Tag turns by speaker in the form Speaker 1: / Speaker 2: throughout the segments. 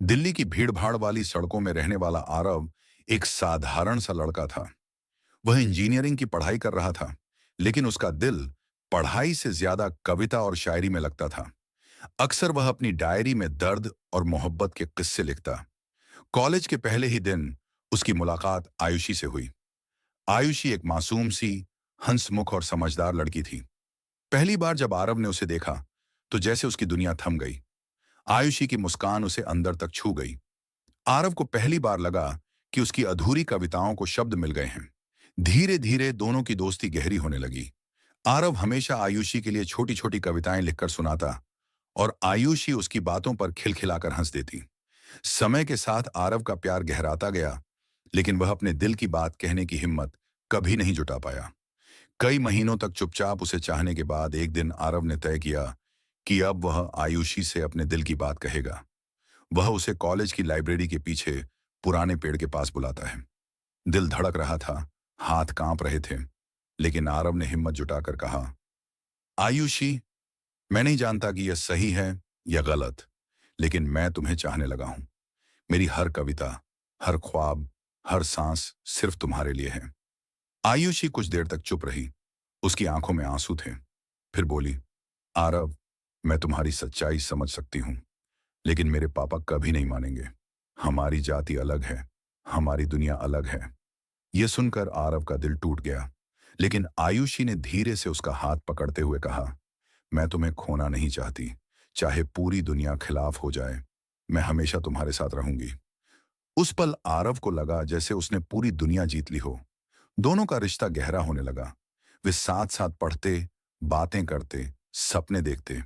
Speaker 1: दिल्ली की भीड़-भाड़ वाली सड़कों में रहने वाला आरव एक साधारण सा लड़का था। वह इंजीनियरिंग की पढ़ाई कर रहा था, लेकिन उसका दिल पढ़ाई से ज्यादा कविता और शायरी में लगता था। अक्सर वह अपनी डायरी में दर्द और मोहब्बत के किस्से लिखता। कॉलेज के पहले ही दिन उसकी मुलाकात आयुषी से हुई। आयुषी एक मासूम सी, हंसमुख और समझदार लड़की थी। पहली बार जब आरव ने उसे देखा, तो जैसे उसकी दुनिया थम गई। आयुषी की मुस्कान उसे अंदर तक छू गई। आरव को पहली बार लगा कि उसकी अधूरी कविताओं को शब्द मिल गए हैं। धीरे धीरे दोनों की दोस्ती गहरी होने लगी। आरव हमेशा आयुषी के लिए छोटी छोटी कविताएं लिखकर सुनाता और आयुषी उसकी बातों पर खिलखिलाकर हंस देती। समय के साथ आरव का प्यार गहराता गया, लेकिन वह अपने दिल की बात कहने की हिम्मत कभी नहीं जुटा पाया। कई महीनों तक चुपचाप उसे चाहने के बाद एक दिन आरव ने तय किया कि अब वह आयुषी से अपने दिल की बात कहेगा। वह उसे कॉलेज की लाइब्रेरी के पीछे पुराने पेड़ के पास बुलाता है। दिल धड़क रहा था, हाथ कांप रहे थे, लेकिन आरव ने हिम्मत जुटाकर कहा, आयुषी, मैं नहीं जानता कि यह सही है या गलत, लेकिन मैं तुम्हें चाहने लगा हूं। मेरी हर कविता, हर ख्वाब, हर सांस सिर्फ तुम्हारे लिए है। आयुषी कुछ देर तक चुप रही। उसकी आंखों में आंसू थे। फिर बोली, आरव, मैं तुम्हारी सच्चाई समझ सकती हूं, लेकिन मेरे पापा कभी नहीं मानेंगे। हमारी जाति अलग है, हमारी दुनिया अलग है। यह सुनकर आरव का दिल टूट गया, लेकिन आयुषी ने धीरे से उसका हाथ पकड़ते हुए कहा, मैं तुम्हें खोना नहीं चाहती। चाहे पूरी दुनिया खिलाफ हो जाए, मैं हमेशा तुम्हारे साथ रहूंगी। उस पल आरव को लगा जैसे उसने पूरी दुनिया जीत ली हो। दोनों का रिश्ता गहरा होने लगा। वे साथ साथ पढ़ते, बातें करते, सपने देखते।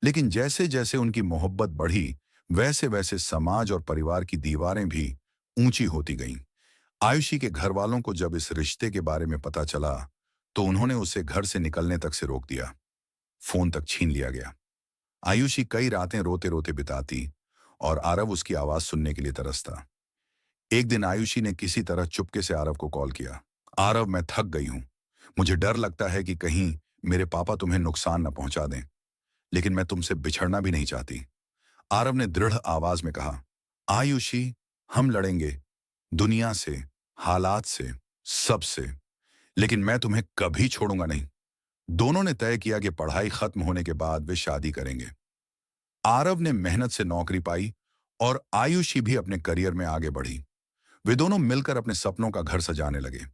Speaker 1: लेकिन जैसे जैसे उनकी मोहब्बत बढ़ी, वैसे वैसे समाज और परिवार की दीवारें भी ऊंची होती गईं। आयुषी के घर वालों को जब इस रिश्ते के बारे में पता चला, तो उन्होंने उसे घर से निकलने तक से रोक दिया। फोन तक छीन लिया गया। आयुषी कई रातें रोते रोते बिताती और आरव उसकी आवाज सुनने के लिए तरसता। एक दिन आयुषी ने किसी तरह चुपके से आरव को कॉल किया। आरव, मैं थक गई हूं। मुझे डर लगता है कि कहीं मेरे पापा तुम्हें नुकसान न पहुंचा दें, लेकिन मैं तुमसे बिछड़ना भी नहीं चाहती। आरव ने दृढ़ आवाज में कहा, आयुषी, हम लड़ेंगे, दुनिया से, हालात से, सबसे, लेकिन मैं तुम्हें कभी छोड़ूंगा नहीं। दोनों ने तय किया कि पढ़ाई खत्म होने के बाद वे शादी करेंगे। आरव ने मेहनत से नौकरी पाई और आयुषी भी अपने करियर में आगे बढ़ी। वे दोनों मिलकर अपने सपनों का घर सजाने लगे।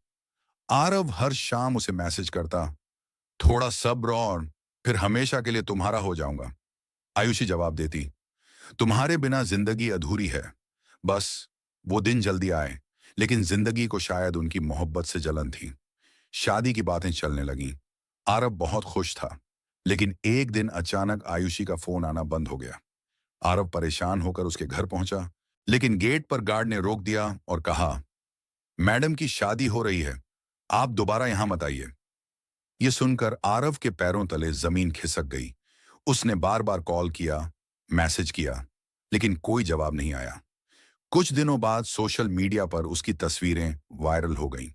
Speaker 1: आरव हर शाम उसे मैसेज करता, थोड़ा सब्र और फिर हमेशा के लिए तुम्हारा हो जाऊंगा। आयुषी जवाब देती, तुम्हारे बिना जिंदगी अधूरी है। बस वो दिन जल्दी आए। लेकिन जिंदगी को शायद उनकी मोहब्बत से जलन थी। शादी की बातें चलने लगीं। आरव बहुत खुश था, लेकिन एक दिन अचानक आयुषी का फोन आना बंद हो गया। आरव परेशान होकर उसके घर पहुंचा, लेकिन गेट पर गार्ड ने रोक दिया और कहा, मैडम की शादी हो रही है, आप दोबारा यहां मत आइए। यह सुनकर आरव के पैरों तले जमीन खिसक गई। उसने बार बार कॉल किया, मैसेज किया, लेकिन कोई जवाब नहीं आया। कुछ दिनों बाद सोशल मीडिया पर उसकी तस्वीरें वायरल हो गईं।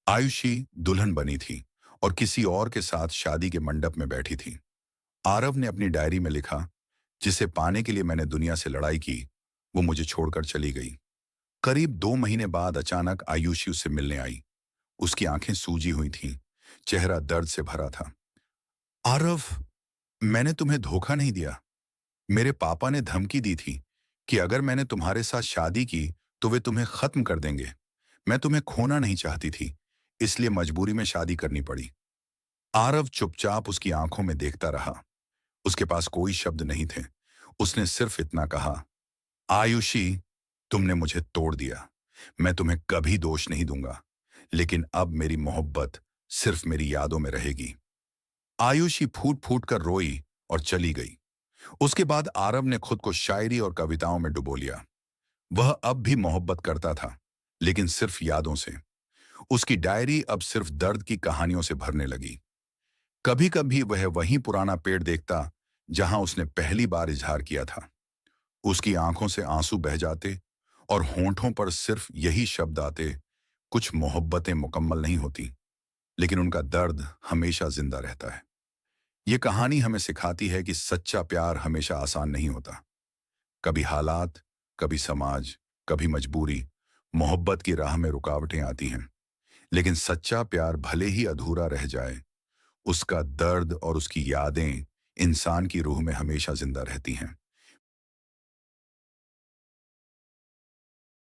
Speaker 1: आयुषी दुल्हन बनी थी और किसी और के साथ शादी के मंडप में बैठी थी। आरव ने अपनी डायरी में लिखा, जिसे पाने के लिए मैंने दुनिया से लड़ाई की, वो मुझे छोड़कर चली गई। करीब 2 महीने बाद अचानक आयुषी उससे मिलने आई। उसकी आंखें सूजी हुई थीं, चेहरा दर्द से भरा था। आरव, मैंने तुम्हें धोखा नहीं दिया। मेरे पापा ने धमकी दी थी कि अगर मैंने तुम्हारे साथ शादी की तो वे तुम्हें खत्म कर देंगे। मैं तुम्हें खोना नहीं चाहती थी, इसलिए मजबूरी में शादी करनी पड़ी। आरव चुपचाप उसकी आंखों में देखता रहा। उसके पास कोई शब्द नहीं थे। उसने सिर्फ इतना कहा, आयुषी, तुमने मुझे तोड़ दिया। मैं तुम्हें कभी दोष नहीं दूंगा, लेकिन अब मेरी मोहब्बत सिर्फ मेरी यादों में रहेगी। आयुषी फूट फूट कर रोई और चली गई। उसके बाद आरव ने खुद को शायरी और कविताओं में डुबो लिया। वह अब भी मोहब्बत करता था, लेकिन सिर्फ यादों से। उसकी डायरी अब सिर्फ दर्द की कहानियों से भरने लगी। कभी कभी वह वही पुराना पेड़ देखता जहां उसने पहली बार इजहार किया था। उसकी आंखों से आंसू बह जाते और होंठों पर सिर्फ यही शब्द आते, कुछ मोहब्बतें मुकम्मल नहीं होती, लेकिन उनका दर्द हमेशा जिंदा रहता है। ये कहानी हमें सिखाती है कि सच्चा प्यार हमेशा आसान नहीं होता। कभी हालात, कभी समाज, कभी मजबूरी, मोहब्बत की राह में रुकावटें आती हैं। लेकिन सच्चा प्यार भले ही अधूरा रह जाए, उसका दर्द और उसकी यादें इंसान की रूह में हमेशा जिंदा रहती हैं।